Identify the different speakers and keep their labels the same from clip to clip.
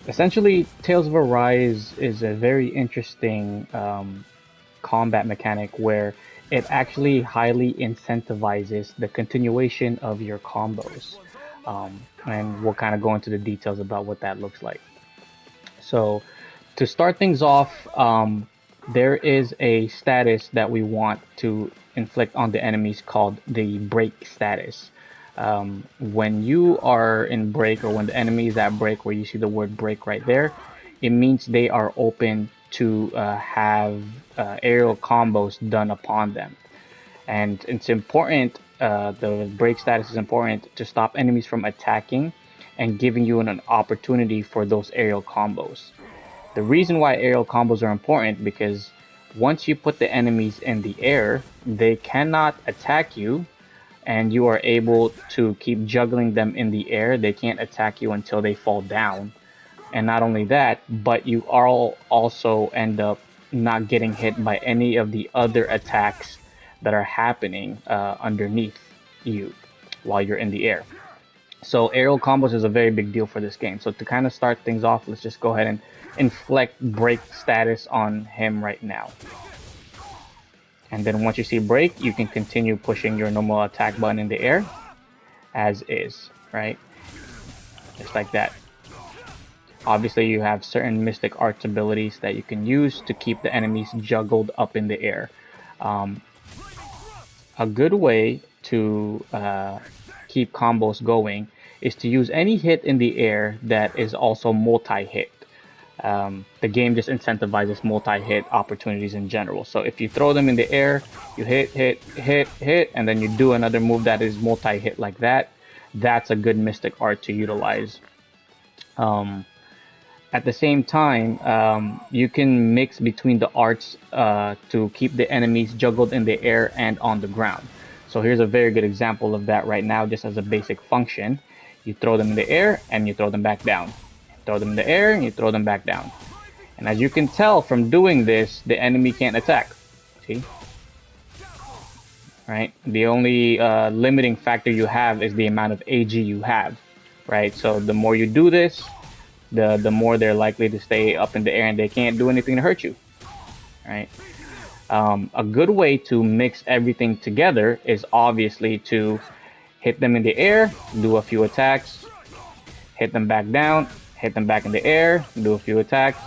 Speaker 1: Essentially, Tales of Arise is a very interesting combat mechanic where it actually highly incentivizes the continuation of your combos. And we'll kind of go into the details about what that looks like. So, to start things off, there is a status that we want to inflict on the enemies called the break status. When you are in break, or when the enemy is at break, where you see the word break right there, it means they are open to have aerial combos done upon them. And it's important, the break status is important to stop enemies from attacking and giving you an opportunity for those aerial combos. The reason why aerial combos are important because once you put the enemies in the air, they cannot attack you, and you are able to keep juggling them in the air. They can't attack you until they fall down. And not only that, but you all also end up not getting hit by any of the other attacks that are happening underneath you while you're in the air. So aerial combos is a very big deal for this game. So to kind of start things off, let's just go ahead and inflict break status on him right now. And then once you see break, you can continue pushing your normal attack button in the air as is, right? Just like that. Obviously, you have certain Mystic Arts abilities that you can use to keep the enemies juggled up in the air. A good way to keep combos going is to use any hit in the air that is also multi-hit. The game just incentivizes multi-hit opportunities in general. So if you throw them in the air, you hit, hit, hit, hit, and then you do another move that is multi-hit like that, that's a good Mystic Art to utilize. At the same time, you can mix between the arts to keep the enemies juggled in the air and on the ground. So here's a very good example of that right now, just as a basic function. You throw them in the air and you throw them back down. Throw them in the air and you throw them back down. And as you can tell from doing this, the enemy can't attack. See? Right? The only limiting factor you have is the amount of AG you have. Right? So the more you do this, the more they're likely to stay up in the air and they can't do anything to hurt you. Right? A good way to mix everything together is obviously to hit them in the air, do a few attacks, hit them back down, hit them back in the air, do a few attacks,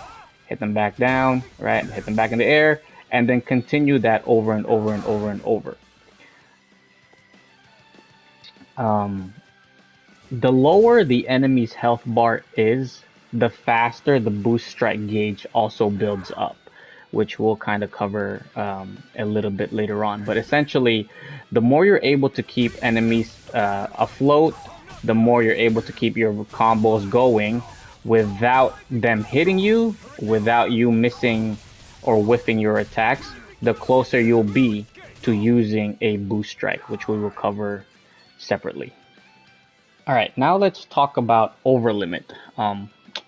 Speaker 1: hit them back down, right? Hit them back in the air, and then continue that over and over and over and over. The lower the enemy's health bar is, the faster the boost strike gauge also builds up, which we'll kind of cover a little bit later on. But essentially, the more you're able to keep enemies afloat, the more you're able to keep your combos going without them hitting you, without you missing or whiffing your attacks, the closer you'll be to using a boost strike, which we will cover separately. All right, now let's talk about overlimit.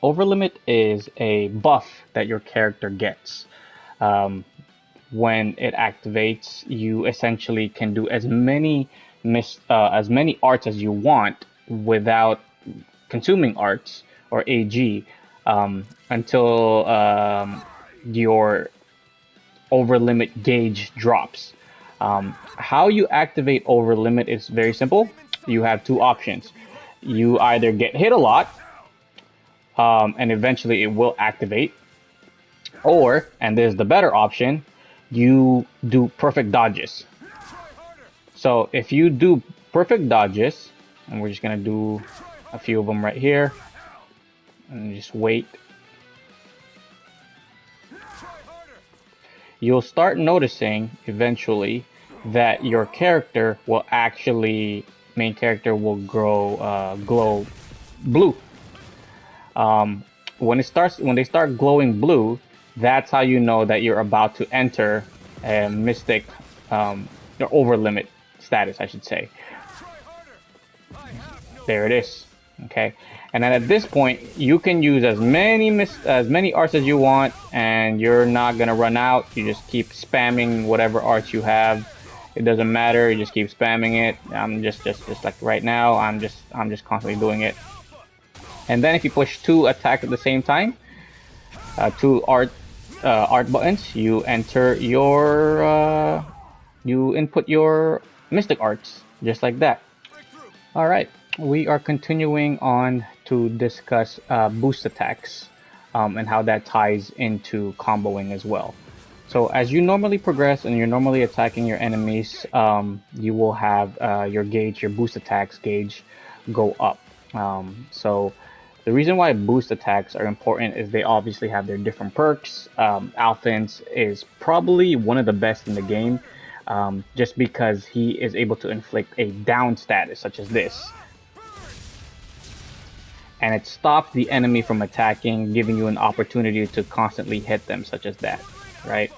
Speaker 1: Overlimit is a buff that your character gets. When it activates, you essentially can do as many arts as you want without consuming arts or AG until your overlimit gauge drops. How you activate overlimit is very simple. You have two options. You either get hit a lot, and eventually it will activate, or, and there's the better option, you do perfect dodges. So if you do perfect dodges, and we're just gonna do a few of them right here, and just wait, you'll start noticing eventually that your character will actually, main character will glow blue. When they start glowing blue, that's how you know that you're about to enter a mystic, your overlimit status, I should say. There it is. Okay, and then at this point, you can use as many arts as you want, and you're not gonna run out. You just keep spamming whatever arts you have. It doesn't matter. You just keep spamming it. I'm just like right now. I'm just constantly doing it. And then if you push 2 attacks at the same time, 2 art buttons, you enter your you input your mystic arts just like that. All right, we are continuing on to discuss boost attacks and how that ties into comboing as well. So as you normally progress and you're normally attacking your enemies, you will have your gauge, your boost attacks gauge, go up. So the reason why boost attacks are important is they obviously have their different perks. Alphen's is probably one of the best in the game, just because he is able to inflict a down status such as this. And it stops the enemy from attacking, giving you an opportunity to constantly hit them, such as that, right?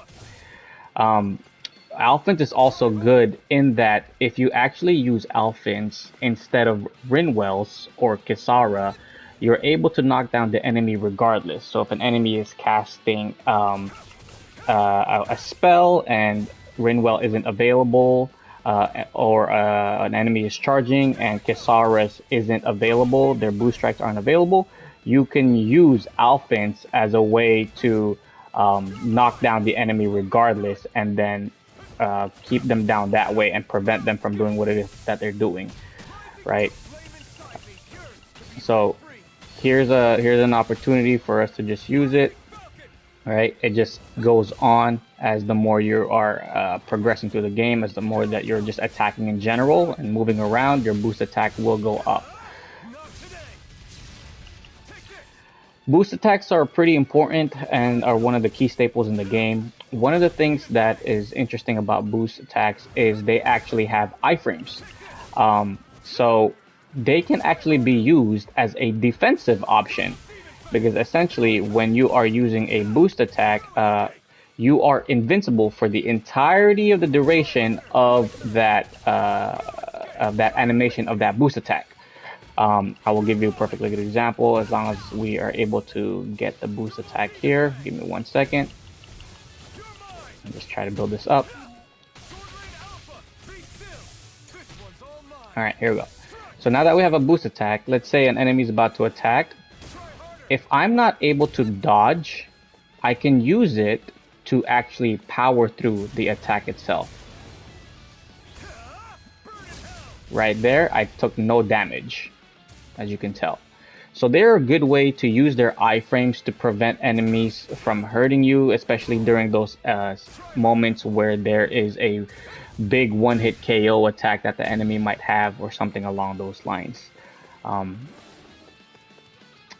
Speaker 1: Alphen's is also good in that if you actually use Alphen's instead of Rinwell's or Kisara, you're able to knock down the enemy regardless. So if an enemy is casting a spell and Rinwell isn't available, or an enemy is charging and Kisara's isn't available, their boost strikes aren't available, you can use Alphen's as a way to knock down the enemy regardless, and then keep them down that way and prevent them from doing what it is that they're doing, right? So here's an opportunity for us to just use it. Right, it just goes on as the more you are progressing through the game, as the more that you're just attacking in general and moving around, your boost attack will go up. Boost attacks are pretty important and are one of the key staples in the game. One of the things that is interesting about boost attacks is they actually have iframes. So they can actually be used as a defensive option, because essentially when you are using a boost attack, you are invincible for the entirety of the duration of that animation of that boost attack. I will give you a perfectly good example as long as we are able to get the boost attack here. Give me 1 second. I'll just try to build this up. All right, here we go. So now that we have a boost attack, let's say an enemy is about to attack. If I'm not able to dodge, I can use it to actually power through the attack itself. Right there, I took no damage, as you can tell. So they're a good way to use their iframes to prevent enemies from hurting you, especially during those moments where there is a big one-hit KO attack that the enemy might have or something along those lines.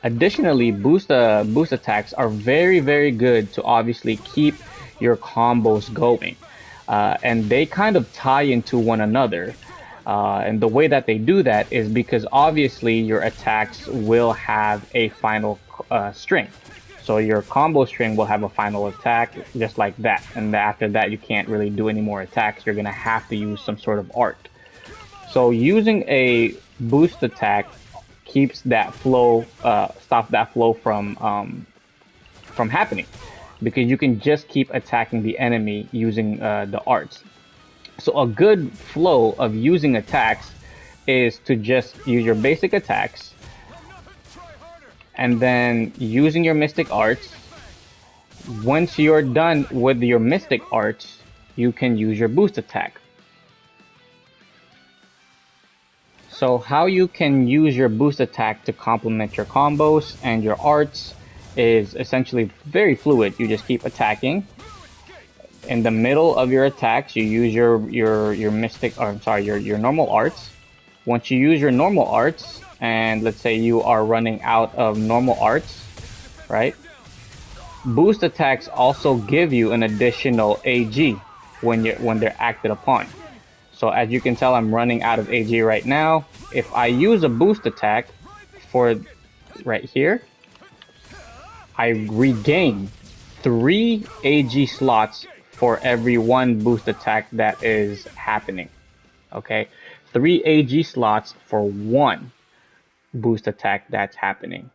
Speaker 1: Additionally, boost attacks are very, very good to obviously keep your combos going. And they kind of tie into one another. And the way that they do that is because obviously your attacks will have a final string. So your combo string will have a final attack just like that. And after that, you can't really do any more attacks. You're going to have to use some sort of art. So using a boost attack keeps that flow, stops that flow from happening, because you can just keep attacking the enemy using the arts. So a good flow of using attacks is to just use your basic attacks, and then using your mystic arts. Once you're done with your mystic arts, you can use your boost attack. So how you can use your boost attack to complement your combos and your arts is essentially very fluid. You just keep attacking. In the middle of your attacks, you use your mystic, or I'm sorry, your normal arts. Once you use your normal arts, and let's say you are running out of normal arts, right? Boost attacks also give you an additional AG when they're acted upon. So as you can tell, I'm running out of AG right now. If I use a boost attack for right here, I regain 3 AG slots for every 1 boost attack that is happening. Okay, 3 AG slots for 1 boost attack that's happening.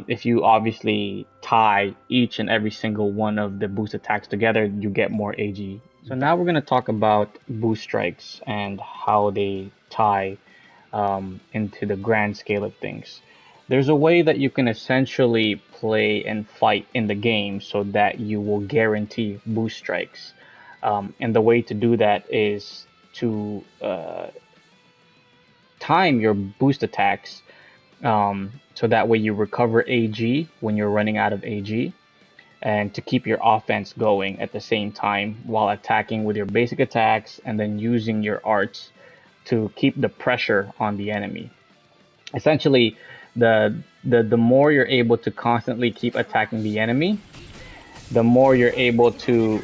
Speaker 1: If you obviously tie each and every single one of the boost attacks together, you get more AG. So now we're going to talk about boost strikes and how they tie into the grand scale of things. There's a way that you can essentially play and fight in the game so that you will guarantee boost strikes. And the way to do that is to time your boost attacks, so that way you recover AG when you're running out of AG, and to keep your offense going at the same time while attacking with your basic attacks and then using your arts to keep the pressure on the enemy. Essentially, the more you're able to constantly keep attacking the enemy, the more you're able to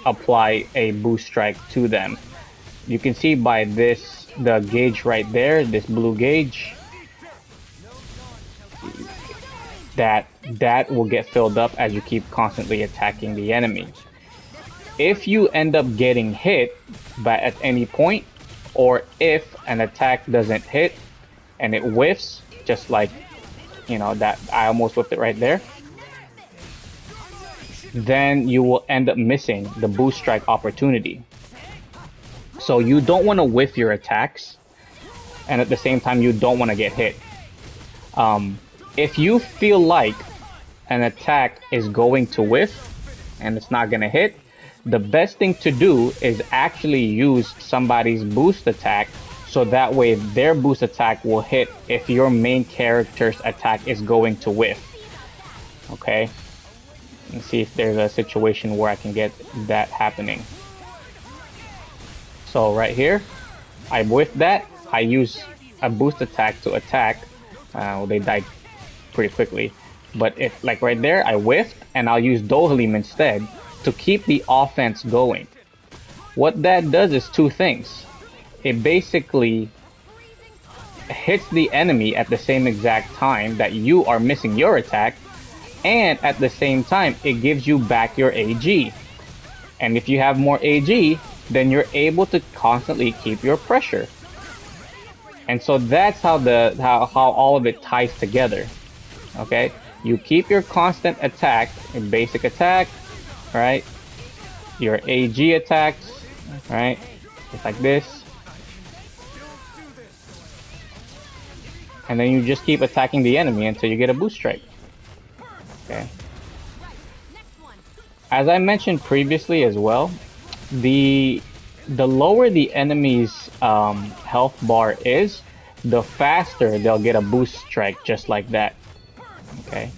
Speaker 1: apply a boost strike to them. You can see by this, the gauge right there, this blue gauge, that will get filled up as you keep constantly attacking the enemy. If you end up getting hit at any point, or if an attack doesn't hit and it whiffs, just like, you know, that I almost whipped it right there, then you will end up missing the boost strike opportunity. So you don't want to whiff your attacks, and at the same time you don't want to get hit. If you feel like an attack is going to whiff and it's not going to hit, the best thing to do is actually use somebody's boost attack, so that way their boost attack will hit if your main character's attack is going to whiff. Okay, let's see if there's a situation where I can get that happening. So right here, I whiffed that. I use a boost attack to attack. Well, they died pretty quickly. But if, like right there, I whiffed, and I'll use Dohalim instead to keep the offense going. What that does is two things. It basically hits the enemy at the same exact time that you are missing your attack, and at the same time, it gives you back your AG. And if you have more AG, then you're able to constantly keep your pressure. And so that's how all of it ties together. Okay, you keep your constant attack, your basic attack, right? Your AG attacks, right? Just like this. And then you just keep attacking the enemy until you get a boost strike. Okay. As I mentioned previously as well, the lower the enemy's health bar is, the faster they'll get a boost strike, just like that. Okay.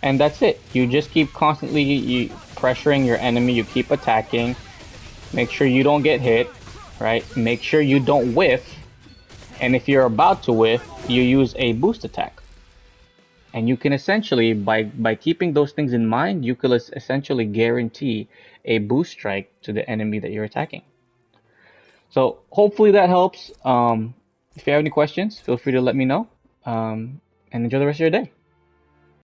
Speaker 1: And that's it. You just keep constantly pressuring your enemy. You keep attacking. Make sure you don't get hit, right? Make sure you don't whiff. And if you're about to whiff, you use a boost attack. And you can essentially, by keeping those things in mind, you could essentially guarantee a boost strike to the enemy that you're attacking. So hopefully that helps. If you have any questions, feel free to let me know. And enjoy the rest of your day.